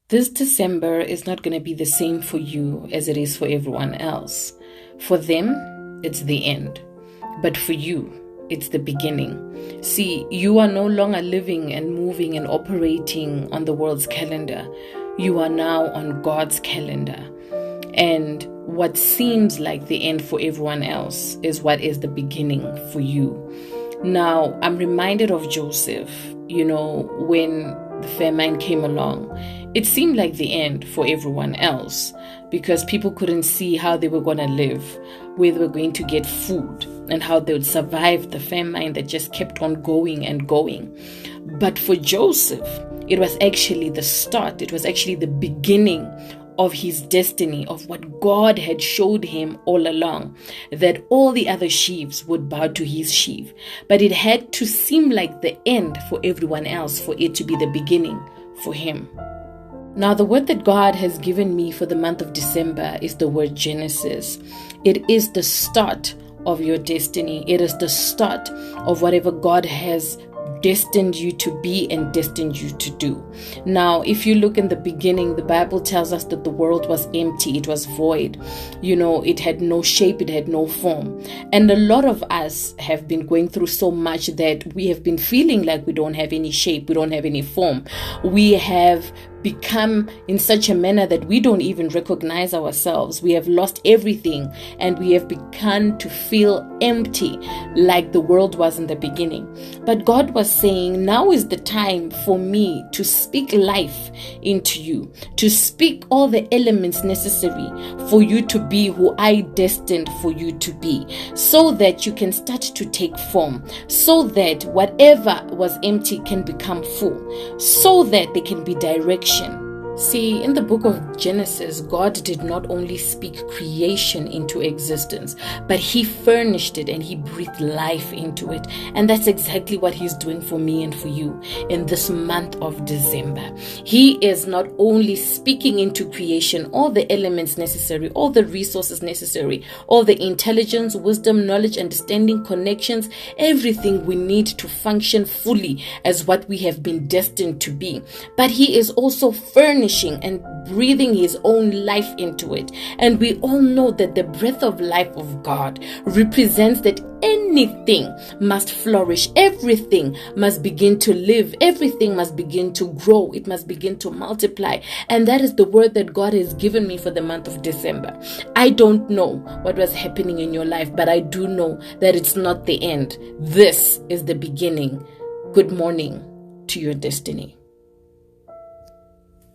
This December is not going to be the same for you as it is for everyone else. For them, it's the end. But for you, it's the beginning. See, you are no longer living and moving and operating on the world's calendar. You are now on God's calendar. And what seems like the end for everyone else is what is the beginning for you. Now, I'm reminded of Joseph, when the famine came along. It seemed like the end for everyone else because people couldn't see how they were going to live, where they were going to get food, and how they would survive the famine that just kept on going and going. But for Joseph, it was actually the start. It was actually the beginning of his destiny, of what God had showed him all along, that all the other sheaves would bow to his sheaf. But it had to seem like the end for everyone else for it to be the beginning for him. Now, the word that God has given me for the month of December is the word Genesis. It is the start of your destiny. It is the start of whatever God has destined you to be and destined you to do. Now, if you look in the beginning, the Bible tells us that the world was empty, it was void. It had no shape, it had no form. And a lot of us have been going through so much that we have been feeling like we don't have any shape, we don't have any form. We have become in such a manner that we don't even recognize ourselves. We have lost everything and we have begun to feel empty like the world was in the beginning. But God was saying, now is the time for me to speak life into you, to speak all the elements necessary for you to be who I destined for you to be, so that you can start to take form, so that whatever was empty can become full, so that there can be direction. See, in the book of Genesis, God did not only speak creation into existence, but He furnished it and He breathed life into it. And that's exactly what He's doing for me and for you in this month of December. He is not only speaking into creation all the elements necessary, all the resources necessary, all the intelligence, wisdom, knowledge, understanding, connections, everything we need to function fully as what we have been destined to be. But He is also furnishing and breathing His own life into it. And we all know that the breath of life of God represents that anything must flourish, everything must begin to live, everything must begin to grow, it must begin to multiply. And that is the word that God has given me for the month of December. I don't know what was happening in your life, but I do know that it's not the end. This is the beginning. Good morning to your destiny.